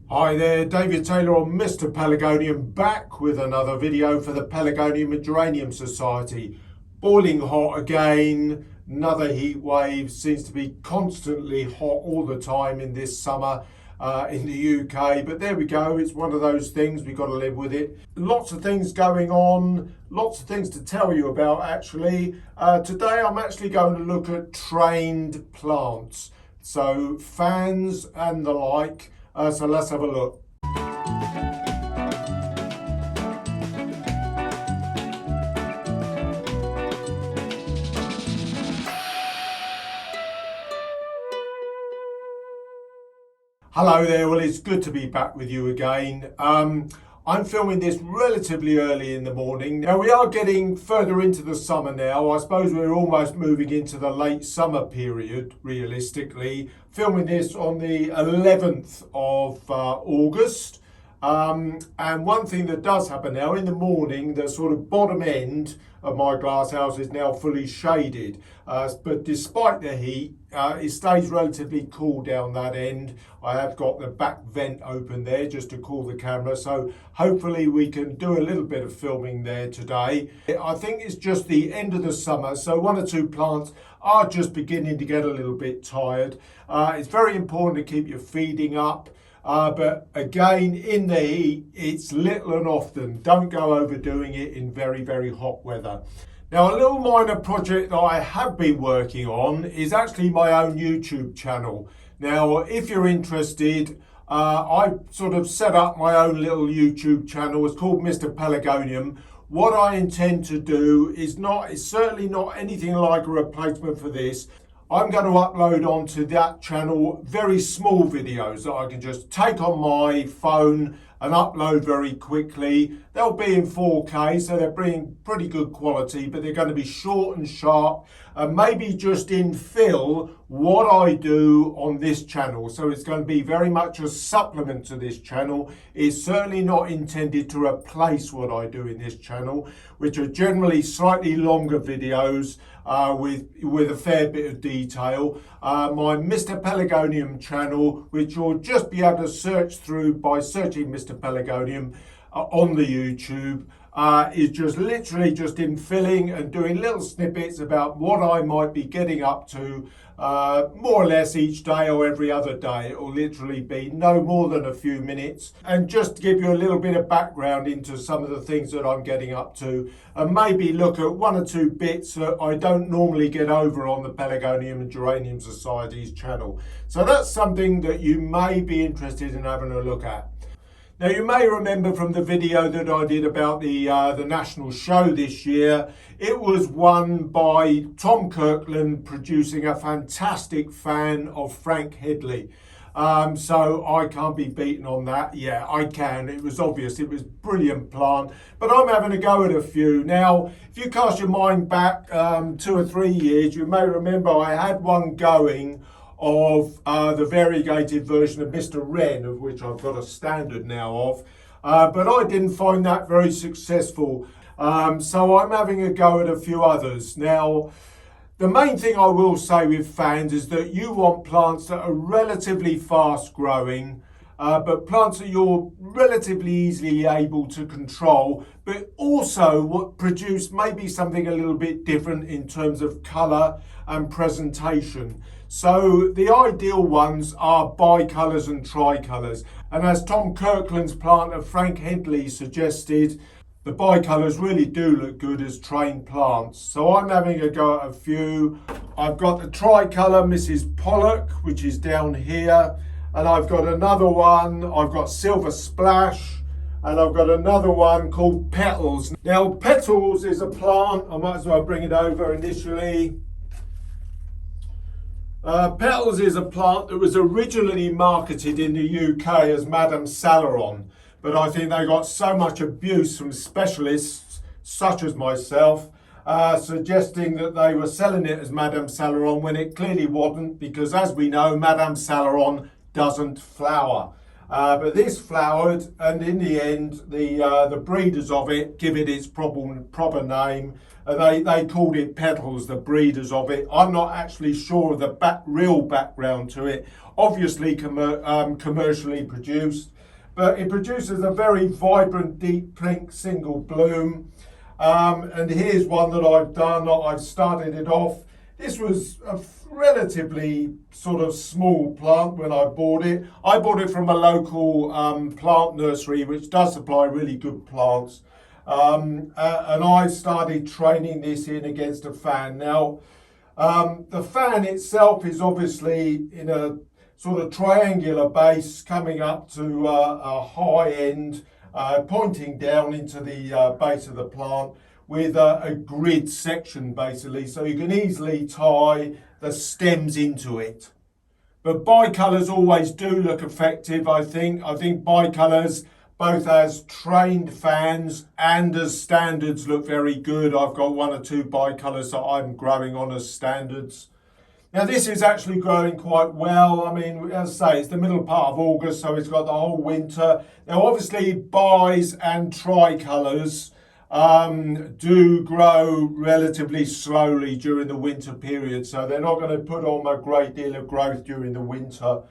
Hi there, David Taylor on Mr Pelargonium, back with another video for the Pelargonium and Geranium Society. Boiling hot again, another heat wave, seems to be constantly hot all the time in this summer in the UK, but there we go, it's one of those things, we've got to live with it. Lots of things going on, lots of things to tell you about actually. Today I'm actually going to look at trained plants, so fans and the like. So let's have a look. Hello there, well it's good to be back with you again. I'm filming this relatively early in the morning. Now we are getting further into the summer now. I suppose we're almost moving into the late summer period, realistically. Filming this on the 11th of August. And one thing that does happen now, in the morning, the sort of bottom end of my glass house is now fully shaded. But despite the heat, it stays relatively cool down that end. I have got the back vent open there just to cool the camera, so hopefully we can do a little bit of filming there today. I think it's just the end of the summer, so one or two plants are just beginning to get a little bit tired. It's very important to keep your feeding up. But again, in the heat, it's little and often. Don't go overdoing it in very, very hot weather. Now, a little minor project that I have been working on is actually my own YouTube channel. Now, if you're interested, I sort of set up my own little YouTube channel. It's called Mr Pelargonium. What I intend to do is certainly not anything like a replacement for this. I'm going to upload onto that channel very small videos that I can just take on my phone and upload very quickly. They'll be in 4K, so they're being pretty good quality, but they're going to be short and sharp and maybe just infill what I do on this channel. So it's going to be very much a supplement to this channel. It's certainly not intended to replace what I do in this channel, which are generally slightly longer videos with a fair bit of detail. My Mr Pelargonium channel, which you'll just be able to search through by searching Mr Pelargonium on the YouTube, is just literally just infilling and doing little snippets about what I might be getting up to more or less each day or every other day. It will literally be no more than a few minutes, and just to give you a little bit of background into some of the things that I'm getting up to, and maybe look at one or two bits that I don't normally get over on the Pelargonium and Geranium Society's channel. So that's something that you may be interested in having a look at. Now, you may remember from the video that I did about the national show this year, it was won by Tom Kirkland producing a fantastic fan of Frank Headley. So I can't be beaten on that. Yeah, I can. It was obvious. It was a brilliant plant. But I'm having a go at a few. Now, if you cast your mind back 2 or 3 years, you may remember I had one going of the variegated version of Mr Wren, of which I've got a standard now of, but I didn't find that very successful, so I'm having a go at a few others. Now, the main thing I will say with fans is that you want plants that are relatively fast growing, but plants that you're relatively easily able to control, but also what produce maybe something a little bit different in terms of colour and presentation. So the ideal ones are bicolours and tricolours. And as Tom Kirkland's plant of Frank Headley suggested, the bicolours really do look good as trained plants. So I'm having a go at a few. I've got the tricolour Mrs Pollock, which is down here. And I've got another one, I've got Silver Splash. And I've got another one called Petals. Now, Petals is a plant, I might as well bring it over initially. Petals is a plant that was originally marketed in the UK as Madame Salaron, but I think they got so much abuse from specialists, such as myself, suggesting that they were selling it as Madame Salaron when it clearly wasn't, because as we know, Madame Salaron doesn't flower. But this flowered, and in the end, the breeders of it give it its proper name. They called it petals, the breeders of it. I'm not actually sure of the real background to it. Obviously commercially produced, but it produces a very vibrant, deep pink single bloom. And here's one that I've done. I've started it off. This was a relatively sort of small plant when I bought it. I bought it from a local plant nursery which does supply really good plants. And I started training this in against a fan. Now, the fan itself is obviously in a sort of triangular base coming up to a high end, pointing down into the base of the plant with a grid section basically, so you can easily tie the stems into it. But bicolours always do look effective, I think. I think bicolours, both as trained fans and as standards, look very good. I've got one or two bicolours that I'm growing on as standards. Now this is actually growing quite well. I mean, as I say, it's the middle part of August, so it's got the whole winter. Now obviously bis and tricolours do grow relatively slowly during the winter period, so they're not going to put on a great deal of growth during the winter.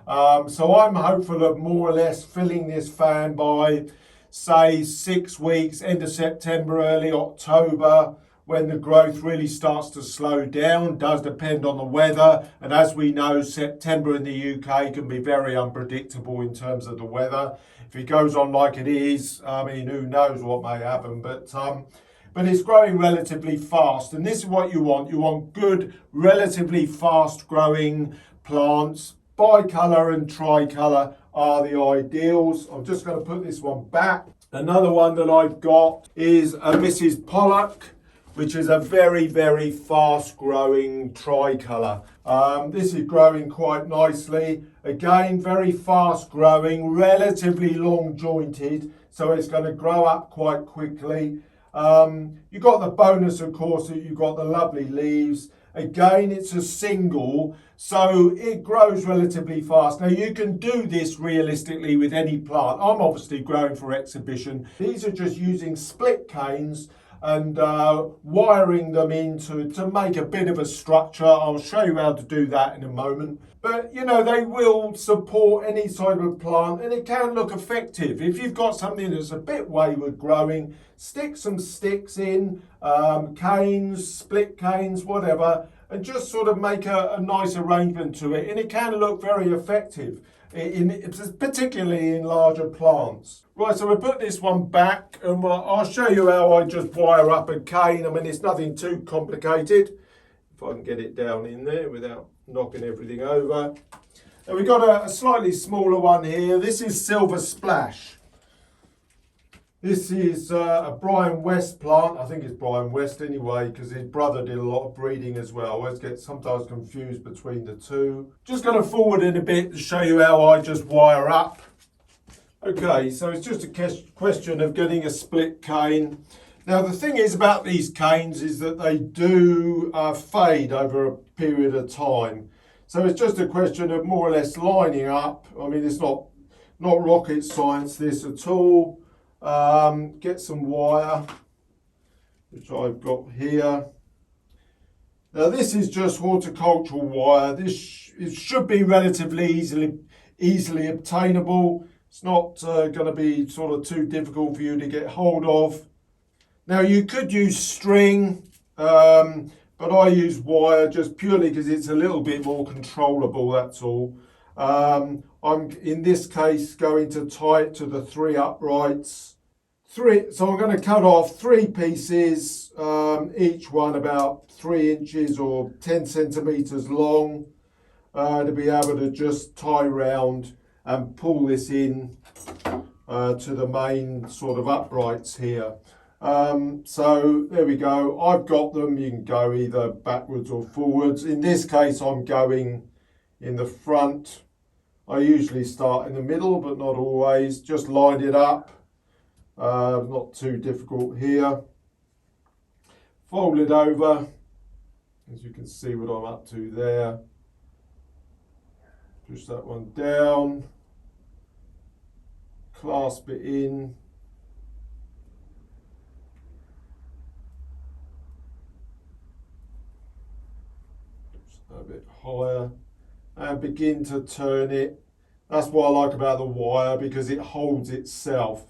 So I'm hopeful of more or less filling this fan by, say, 6 weeks, end of September, early October, when the growth really starts to slow down. Does depend on the weather, and as we know, September in the UK can be very unpredictable in terms of the weather. If it goes on like it is, I mean, who knows what may happen, but it's growing relatively fast, and this is what you want. You want good, relatively fast growing plants. Bicolour and tricolour are the ideals. I'm just going to put this one back. Another one that I've got is a Mrs Pollock, which is a very, very fast growing tricolour. This is growing quite nicely. Again, very fast growing, relatively long jointed, so it's going to grow up quite quickly. You've got the bonus, of course, that you've got the lovely leaves. Again, it's a single, so it grows relatively fast. Now, you can do this realistically with any plant. I'm obviously growing for exhibition. These are just using split canes and wiring them to make a bit of a structure. I'll show you how to do that in a moment. But, you know, they will support any type of plant, and it can look effective. If you've got something that's a bit wayward growing, stick some sticks in, canes, split canes, whatever, and just sort of make a nice arrangement to it, and it can look very effective, particularly in larger plants. Right, so we put this one back, and I'll show you how I just wire up a cane. I mean, it's nothing too complicated. If I can get it down in there without knocking everything over. And we've got a slightly smaller one here. This is Silver Splash. This is a Brian West plant. I think it's Brian West anyway, because his brother did a lot of breeding as well. I always get sometimes confused between the two. Just going to forward in a bit to show you how I just wire up. Okay, so it's just a question of getting a split cane. Now the thing is about these canes is that they do fade over a period of time. So it's just a question of more or less lining up. I mean, it's not rocket science this at all. Get some wire, which I've got here. Now this is just horticultural wire. It should be relatively easily obtainable. It's not going to be sort of too difficult for you to get hold of. Now you could use string, but I use wire just purely because it's a little bit more controllable, that's all. I'm in this case going to tie it to the 3 uprights. So I'm going to cut off 3 pieces, each one about 3 inches or 10 centimetres long, to be able to just tie round and pull this in to the main sort of uprights here. So there we go. I've got them. You can go either backwards or forwards. In this case, I'm going in the front. I usually start in the middle, but not always. Just line it up. Not too difficult here. Fold it over, as you can see what I'm up to there. Push that one down. clasp it in. A bit higher and begin to turn it. That's what I like about the wire, because it holds itself.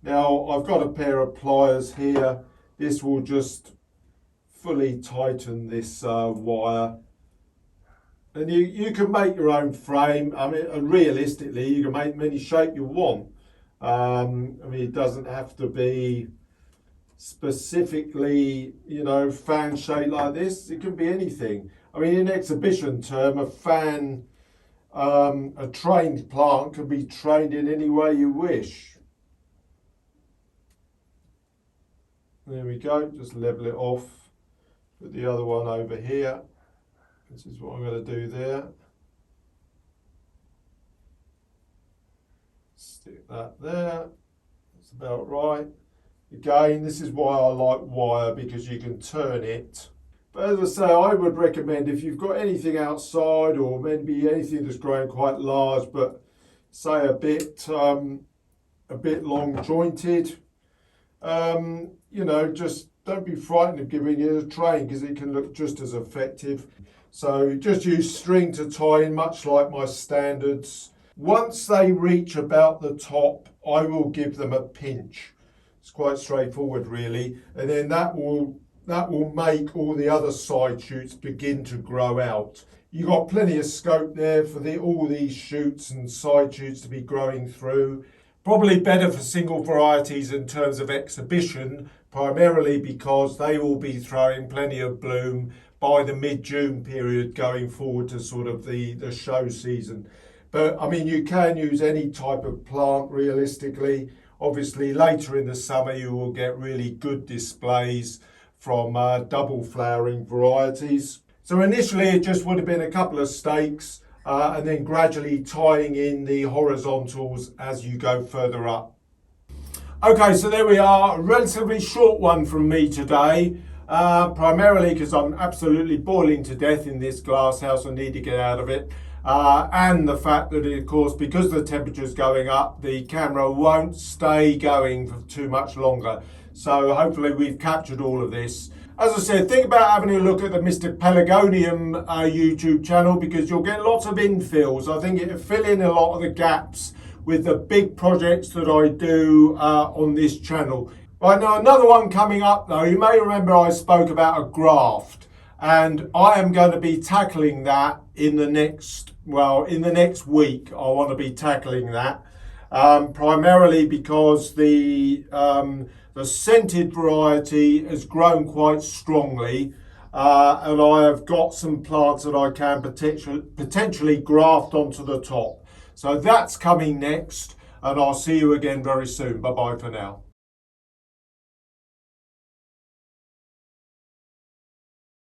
Now I've got a pair of pliers here. This will just fully tighten this wire. And you can make your own frame. I mean, and realistically, you can make any shape you want. I mean, it doesn't have to be specifically, you know, fan shaped like this. It can be anything. I mean, in exhibition term, a fan, a trained plant can be trained in any way you wish. There we go, just level it off. Put the other one over here. This is what I'm going to do there. Stick that there. That's about right. Again, this is why I like wire, because you can turn it. But as I say, I would recommend, if you've got anything outside, or maybe anything that's growing quite large, but say a bit long jointed, you know, just don't be frightened of giving it a train, because it can look just as effective. So just use string to tie in, much like my standards. Once they reach about the top, I will give them a pinch. It's quite straightforward, really, and then that will make all the other side shoots begin to grow out. You've got plenty of scope there for all these shoots and side shoots to be growing through. Probably better for single varieties in terms of exhibition, primarily because they will be throwing plenty of bloom by the mid-June period going forward to sort of the show season. But I mean, you can use any type of plant realistically. Obviously, later in the summer, you will get really good displays from double flowering varieties. So initially, it just would have been a couple of stakes and then gradually tying in the horizontals as you go further up. Okay, so there we are, a relatively short one from me today, primarily because I'm absolutely boiling to death in this glass house. I need to get out of it. And the fact that, of course, because the temperature's going up, the camera won't stay going for too much longer. So hopefully we've captured all of this. As I said, think about having a look at the Mr Pelargonium YouTube channel, because you'll get lots of infills. I think it'll fill in a lot of the gaps with the big projects that I do on this channel. Right, now another one coming up though, you may remember I spoke about a graft, and I am going to be tackling that in the next week. I want to be tackling that primarily because the scented variety has grown quite strongly, and I have got some plants that I can potentially graft onto the top. So that's coming next, and I'll see you again very soon. Bye bye for now.